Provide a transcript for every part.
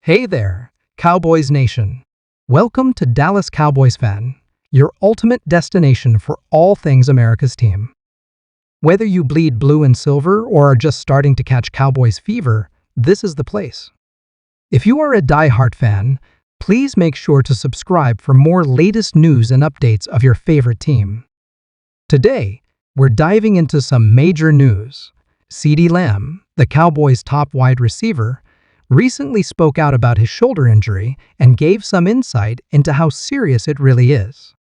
Hey there, Cowboys Nation. Welcome to Dallas Cowboys Fan, your ultimate destination for all things America's team. Whether you bleed blue and silver or are just starting to catch Cowboys fever, this is the place. If you are a diehard fan, please make sure to subscribe for more latest news and updates of your favorite team. Today, we're diving into some major news. CeeDee Lamb, the Cowboys' top wide receiver, recently spoke out about his shoulder injury and gave some insight into how serious it really is.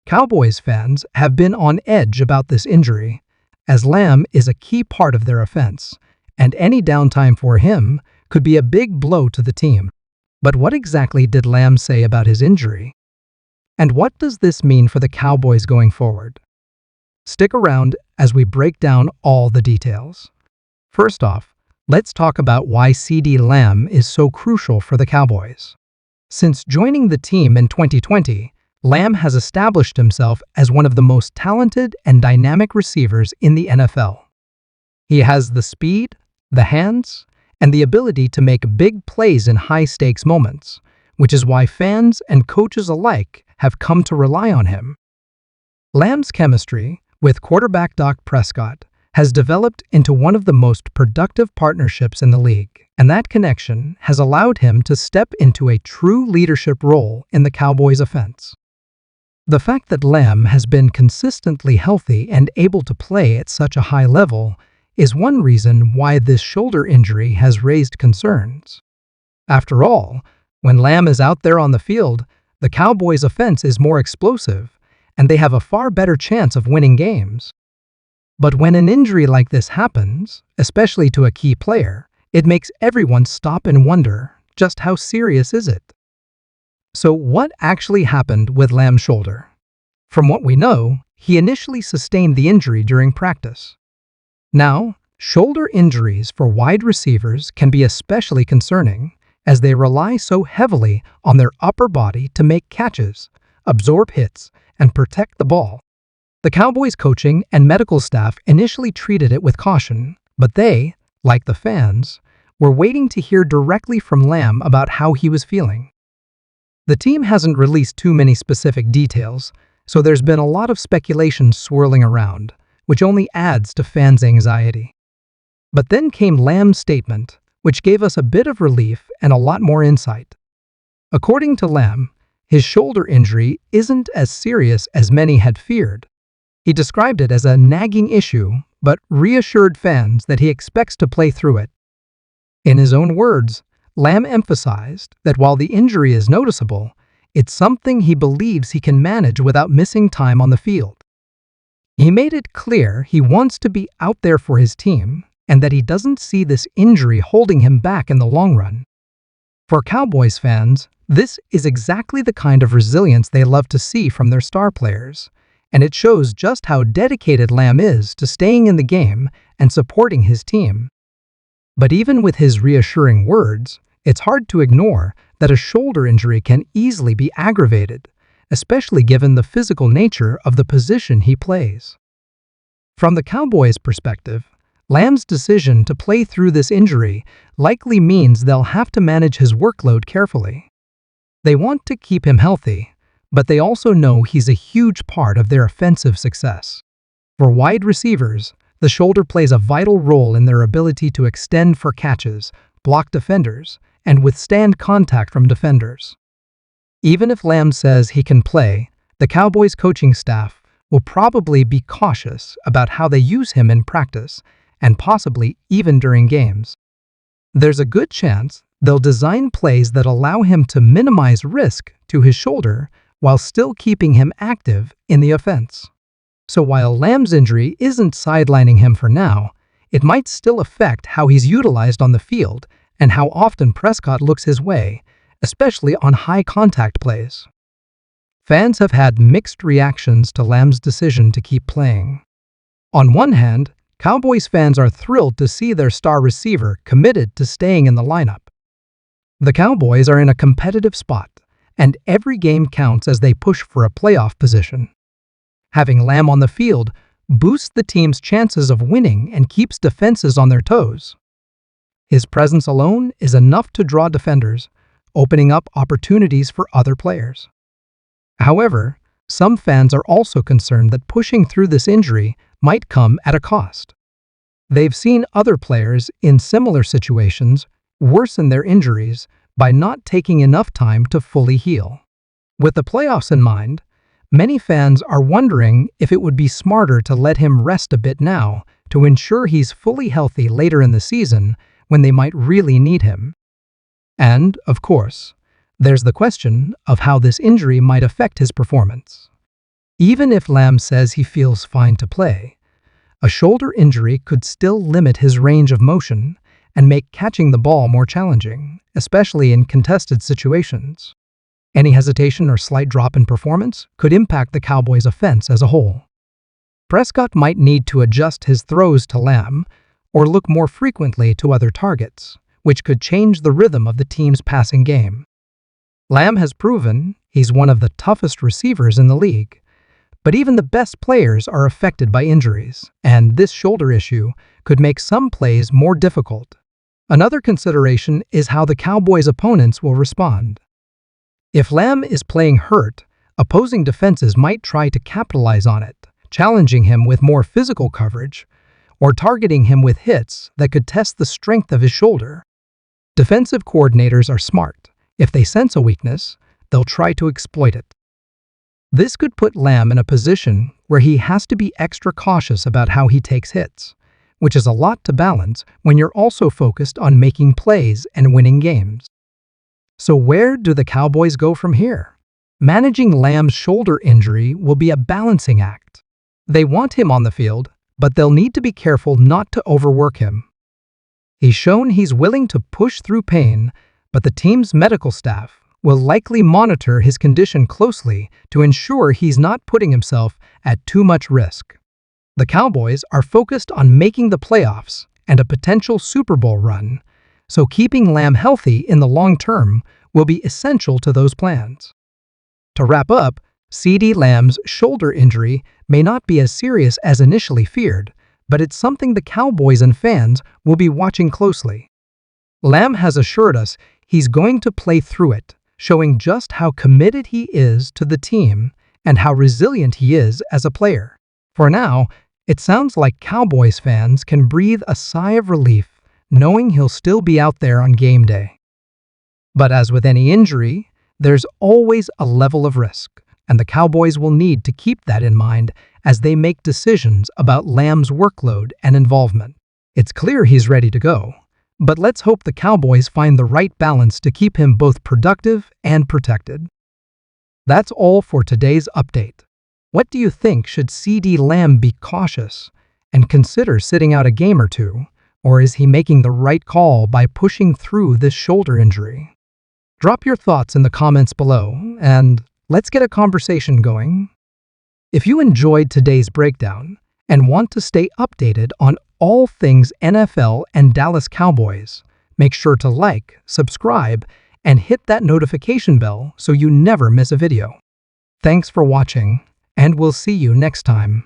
Cowboys fans have been on edge about this injury, as Lamb is a key part of their offense, and any downtime for him could be a big blow to the team. But what exactly did Lamb say about his injury? And what does this mean for the Cowboys going forward? Stick around as we break down all the details. First off, let's talk about why CeeDee Lamb is so crucial for the Cowboys. Since joining the team in 2020, Lamb has established himself as one of the most talented and dynamic receivers in the NFL. He has the speed, the hands, and the ability to make big plays in high-stakes moments, which is why fans and coaches alike have come to rely on him. Lamb's chemistry with quarterback Dak Prescott has developed into one of the most productive partnerships in the league, and that connection has allowed him to step into a true leadership role in the Cowboys' offense. The fact that Lamb has been consistently healthy and able to play at such a high level is one reason why this shoulder injury has raised concerns. After all, when Lamb is out there on the field, the Cowboys' offense is more explosive, and they have a far better chance of winning games. But when an injury like this happens, especially to a key player, it makes everyone stop and wonder, just how serious is it? So what actually happened with Lamb's shoulder? From what we know, he initially sustained the injury during practice. Now, shoulder injuries for wide receivers can be especially concerning, as they rely so heavily on their upper body to make catches, absorb hits, and protect the ball. The Cowboys' coaching and medical staff initially treated it with caution, but they, like the fans, were waiting to hear directly from Lamb about how he was feeling. The team hasn't released too many specific details, so there's been a lot of speculation swirling around, which only adds to fans' anxiety. But then came Lamb's statement, which gave us a bit of relief and a lot more insight. According to Lamb, his shoulder injury isn't as serious as many had feared. He described it as a nagging issue, but reassured fans that he expects to play through it. In his own words, Lamb emphasized that while the injury is noticeable, it's something he believes he can manage without missing time on the field. He made it clear he wants to be out there for his team and that he doesn't see this injury holding him back in the long run. For Cowboys fans, this is exactly the kind of resilience they love to see from their star players, and it shows just how dedicated Lamb is to staying in the game and supporting his team. But even with his reassuring words, it's hard to ignore that a shoulder injury can easily be aggravated, especially given the physical nature of the position he plays. From the Cowboys' perspective, Lamb's decision to play through this injury likely means they'll have to manage his workload carefully. They want to keep him healthy, but they also know he's a huge part of their offensive success. For wide receivers, the shoulder plays a vital role in their ability to extend for catches, block defenders, and withstand contact from defenders. Even if Lamb says he can play, the Cowboys' coaching staff will probably be cautious about how they use him in practice, and possibly even during games. There's a good chance they'll design plays that allow him to minimize risk to his shoulder while still keeping him active in the offense. So while Lamb's injury isn't sidelining him for now, it might still affect how he's utilized on the field and how often Prescott looks his way, especially on high-contact plays. Fans have had mixed reactions to Lamb's decision to keep playing. On one hand, Cowboys fans are thrilled to see their star receiver committed to staying in the lineup. The Cowboys are in a competitive spot, and every game counts as they push for a playoff position. Having Lamb on the field boosts the team's chances of winning and keeps defenses on their toes. His presence alone is enough to draw defenders, opening up opportunities for other players. However, some fans are also concerned that pushing through this injury might come at a cost. They've seen other players in similar situations worsen their injuries by not taking enough time to fully heal. With the playoffs in mind, many fans are wondering if it would be smarter to let him rest a bit now to ensure he's fully healthy later in the season when they might really need him. And, of course, there's the question of how this injury might affect his performance. Even if Lamb says he feels fine to play, a shoulder injury could still limit his range of motion and make catching the ball more challenging, especially in contested situations. Any hesitation or slight drop in performance could impact the Cowboys' offense as a whole. Prescott might need to adjust his throws to Lamb or look more frequently to other targets, which could change the rhythm of the team's passing game. Lamb has proven he's one of the toughest receivers in the league, but even the best players are affected by injuries, and this shoulder issue could make some plays more difficult. Another consideration is how the Cowboys' opponents will respond. If Lamb is playing hurt, opposing defenses might try to capitalize on it, challenging him with more physical coverage or targeting him with hits that could test the strength of his shoulder. Defensive coordinators are smart. If they sense a weakness, they'll try to exploit it. This could put Lamb in a position where he has to be extra cautious about how he takes hits, which is a lot to balance when you're also focused on making plays and winning games. So where do the Cowboys go from here? Managing Lamb's shoulder injury will be a balancing act. They want him on the field, but they'll need to be careful not to overwork him. He's shown he's willing to push through pain, but the team's medical staff will likely monitor his condition closely to ensure he's not putting himself at too much risk. The Cowboys are focused on making the playoffs and a potential Super Bowl run, so keeping Lamb healthy in the long term will be essential to those plans. To wrap up, CeeDee Lamb's shoulder injury may not be as serious as initially feared, but it's something the Cowboys and fans will be watching closely. Lamb has assured us he's going to play through it, showing just how committed he is to the team and how resilient he is as a player. For now, it sounds like Cowboys fans can breathe a sigh of relief knowing he'll still be out there on game day. But as with any injury, there's always a level of risk, and the Cowboys will need to keep that in mind as they make decisions about Lamb's workload and involvement. It's clear he's ready to go, but let's hope the Cowboys find the right balance to keep him both productive and protected. That's all for today's update. What do you think? Should CeeDee Lamb be cautious and consider sitting out a game or two, or is he making the right call by pushing through this shoulder injury? Drop your thoughts in the comments below, and let's get a conversation going. If you enjoyed today's breakdown and want to stay updated on all things NFL and Dallas Cowboys, make sure to like, subscribe, and hit that notification bell so you never miss a video. Thanks for watching, and we'll see you next time.